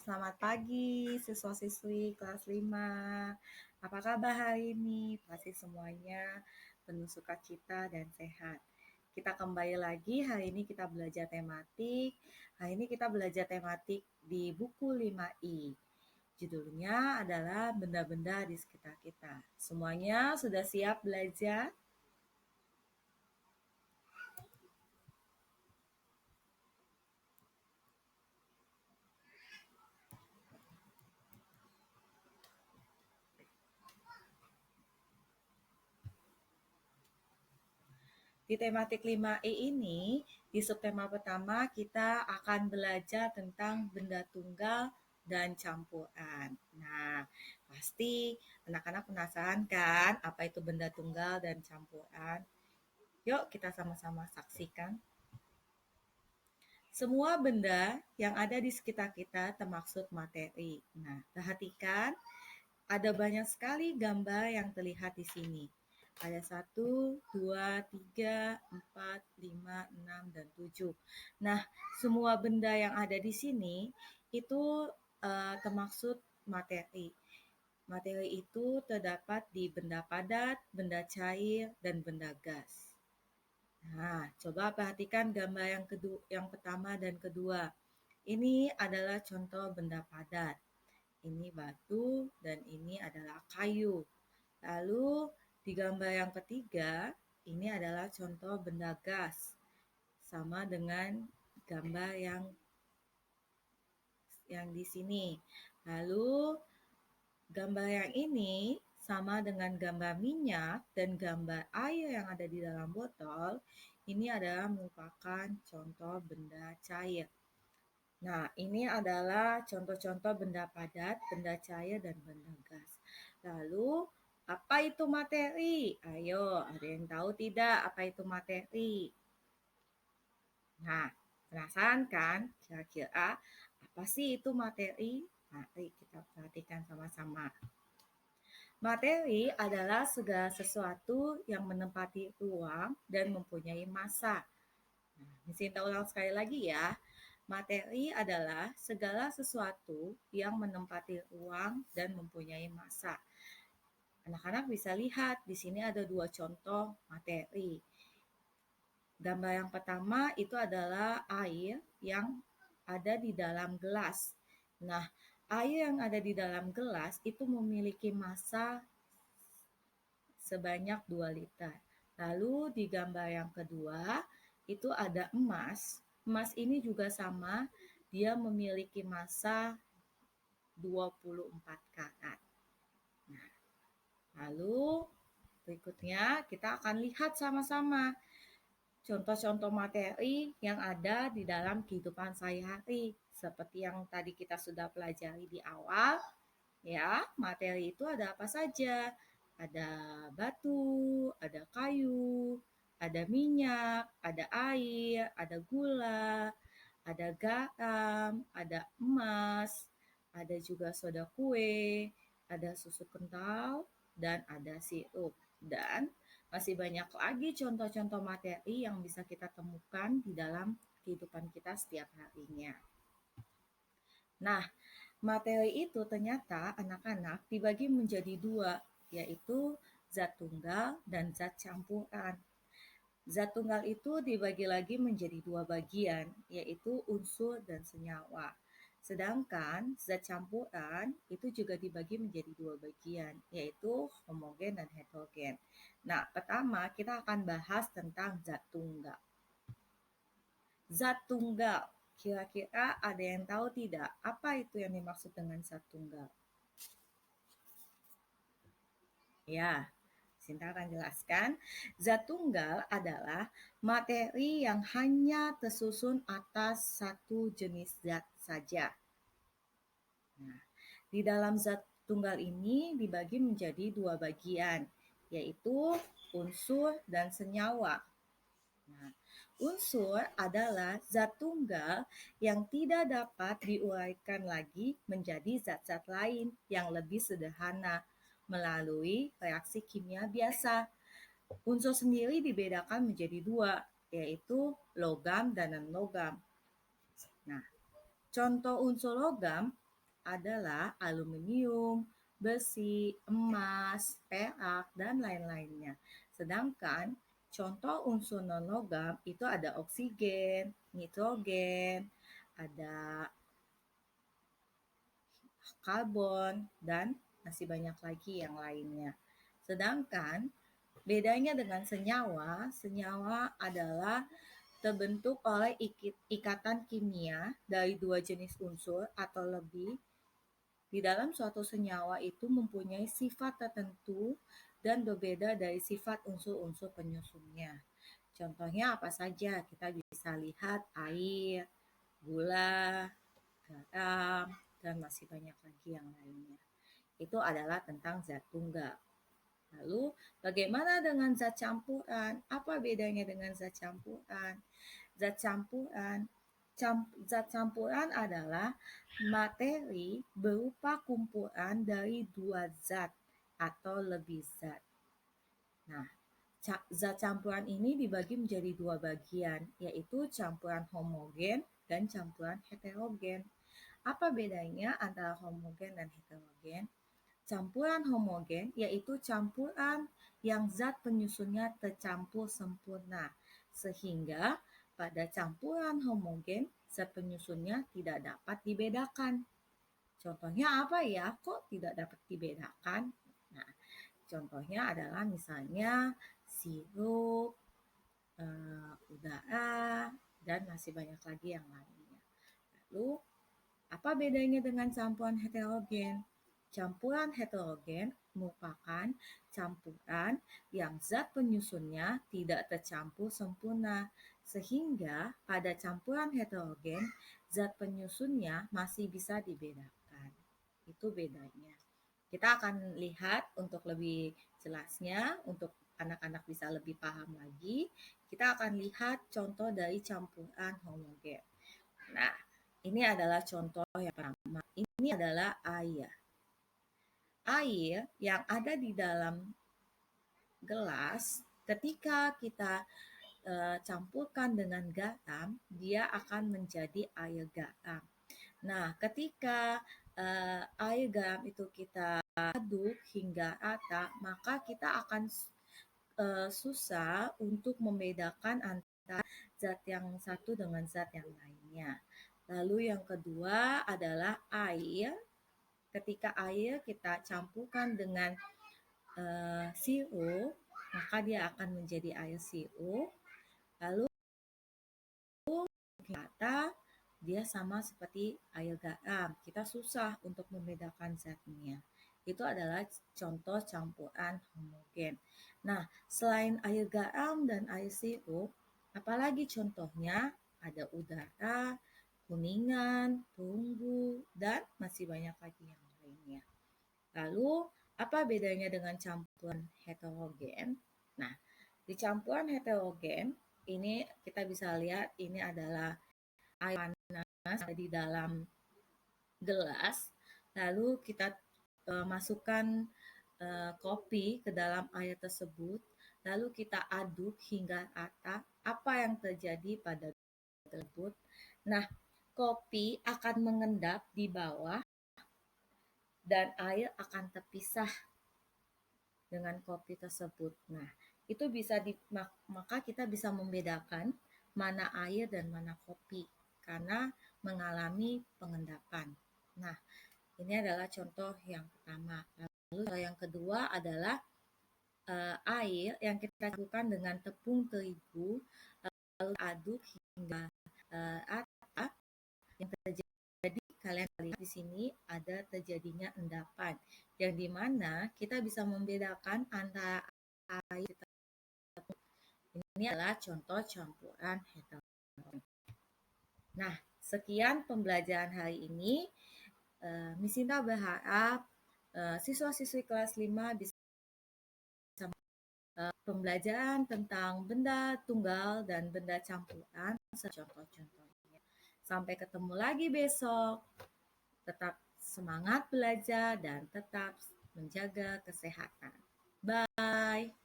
Selamat pagi siswa-siswi kelas 5. Apa kabar hari ini? Pasti semuanya penuh sukacita dan sehat. Kita kembali lagi, hari ini kita belajar tematik. Hari ini kita belajar tematik di buku 5I. Judulnya adalah benda-benda di sekitar kita. Semuanya sudah siap belajar? Di tematik 5E ini, di subtema pertama kita akan belajar tentang benda tunggal dan campuran. Nah, pasti anak-anak penasaran kan apa itu benda tunggal dan campuran? Yuk kita sama-sama saksikan. Semua benda yang ada di sekitar kita termaksud materi. Nah, perhatikan ada banyak sekali gambar yang terlihat di sini. Ada 1, 2, 3, 4, 5, 6, dan 7. Nah, semua benda yang ada di sini itu termaksud materi. Materi itu terdapat di benda padat, benda cair, dan benda gas. Nah, coba perhatikan gambar yang pertama dan kedua. Ini adalah contoh benda padat. Ini batu dan ini adalah kayu. Lalu di gambar yang ketiga, ini adalah contoh benda gas. Sama dengan gambar yang di sini. Lalu gambar yang ini sama dengan gambar minyak dan gambar air yang ada di dalam botol. Ini adalah merupakan contoh benda cair. Nah, ini adalah contoh-contoh benda padat, benda cair, dan benda gas. Lalu, apa itu materi? Ayo, ada yang tahu tidak apa itu materi? Nah, penasaran kan? Kira-kira apa sih itu materi? Mari kita perhatikan sama-sama. Materi adalah segala sesuatu yang menempati ruang dan mempunyai massa. Nah, Miss Sinta ulang sekali lagi ya. Materi adalah segala sesuatu yang menempati ruang dan mempunyai massa. Anak-anak bisa lihat di sini ada dua contoh materi. Gambar yang pertama itu adalah air yang ada di dalam gelas. Nah, air yang ada di dalam gelas itu memiliki massa sebanyak 2 liter. Lalu di gambar yang kedua itu ada emas. Emas ini juga sama, dia memiliki massa 24 karat. Nah, lalu berikutnya kita akan lihat sama-sama contoh-contoh materi yang ada di dalam kehidupan sehari-hari. Seperti yang tadi kita sudah pelajari di awal, ya, materi itu ada apa saja? Ada batu, ada kayu, ada minyak, ada air, ada gula, ada garam, ada emas, ada juga soda kue, ada susu kental, dan ada sirup. Dan masih banyak lagi contoh-contoh materi yang bisa kita temukan di dalam kehidupan kita setiap harinya. Nah, materi itu ternyata anak-anak dibagi menjadi dua, yaitu zat tunggal dan zat campuran. Zat tunggal itu dibagi lagi menjadi dua bagian, yaitu unsur dan senyawa. Sedangkan zat campuran itu juga dibagi menjadi dua bagian, yaitu homogen dan heterogen. Nah, pertama kita akan bahas tentang zat tunggal. Zat tunggal, kira-kira ada yang tahu tidak apa itu yang dimaksud dengan zat tunggal? Ya, Sinta akan jelaskan. Zat tunggal adalah materi yang hanya tersusun atas satu jenis zat saja. Nah, di dalam zat tunggal ini dibagi menjadi dua bagian, yaitu unsur dan senyawa. Nah, unsur adalah zat tunggal yang tidak dapat diuraikan lagi menjadi zat-zat lain yang lebih sederhana melalui reaksi kimia biasa. Unsur sendiri dibedakan menjadi dua, yaitu logam dan non-logam. Nah, contoh unsur logam adalah aluminium, besi, emas, perak, dan lain-lainnya. Sedangkan contoh unsur non-logam itu ada oksigen, nitrogen, ada karbon, dan masih banyak lagi yang lainnya. Sedangkan bedanya dengan senyawa, senyawa adalah terbentuk oleh ikatan kimia dari dua jenis unsur atau lebih. Di dalam suatu senyawa itu mempunyai sifat tertentu dan berbeda dari sifat unsur-unsur penyusunnya. Contohnya apa saja? Kita bisa lihat air, gula, garam, dan masih banyak lagi yang lainnya. Itu adalah tentang zat tunggal. Lalu, bagaimana dengan zat campuran? Apa bedanya dengan zat campuran? Zat campuran Zat campuran adalah materi berupa kumpulan dari dua zat atau lebih zat. Nah, zat campuran ini dibagi menjadi dua bagian, yaitu campuran homogen dan campuran heterogen. Apa bedanya antara homogen dan heterogen? Campuran homogen yaitu campuran yang zat penyusunnya tercampur sempurna, sehingga pada campuran homogen zat penyusunnya tidak dapat dibedakan. Contohnya apa ya? Kok tidak dapat dibedakan? Nah, contohnya adalah misalnya sirup, udara, dan masih banyak lagi yang lainnya. Lalu, apa bedanya dengan campuran heterogen? Campuran heterogen merupakan campuran yang zat penyusunnya tidak tercampur sempurna, sehingga pada campuran heterogen zat penyusunnya masih bisa dibedakan. Itu bedanya. Kita akan lihat untuk lebih jelasnya, untuk anak-anak bisa lebih paham lagi, kita akan lihat contoh dari campuran homogen. Nah, ini adalah contoh yang pertama. Ini adalah air. Air yang ada di dalam gelas, ketika kita campurkan dengan garam, dia akan menjadi air garam. Nah, ketika air garam itu kita aduk hingga rata, maka kita akan susah untuk membedakan antara zat yang satu dengan zat yang lainnya. Lalu yang kedua adalah air. Ketika air kita campurkan dengan sirup, maka dia akan menjadi air sirup. Lalu rata, dia sama seperti air garam. Kita susah untuk membedakan zatnya. Itu adalah contoh campuran homogen. Nah, selain air garam dan air sirup, apalagi contohnya? Ada udara, kuningan, perunggu, dan masih banyak lagi yang lainnya. Lalu, apa bedanya dengan campuran heterogen? Nah, di campuran heterogen, ini kita bisa lihat ini adalah air panas di dalam gelas, lalu kita masukkan kopi ke dalam air tersebut, lalu kita aduk hingga rata. Apa yang terjadi pada tersebut? Nah, kopi akan mengendap di bawah dan air akan terpisah dengan kopi tersebut. Nah, itu bisa maka kita bisa membedakan mana air dan mana kopi karena mengalami pengendapan. Nah, ini adalah contoh yang pertama. Lalu yang kedua adalah air yang kita campurkan dengan tepung terigu lalu aduk hingga rata. Yang terjadi kalian lihat di sini ada terjadinya endapan, yang dimana kita bisa membedakan antara air. Ini adalah contoh campuran heterogen. Nah, sekian pembelajaran hari ini. Miss Sinta berharap siswa-siswi kelas 5 bisa pembelajaran tentang benda tunggal dan benda campuran contoh-contohnya. Sampai ketemu lagi besok. Tetap semangat belajar dan tetap menjaga kesehatan. Bye.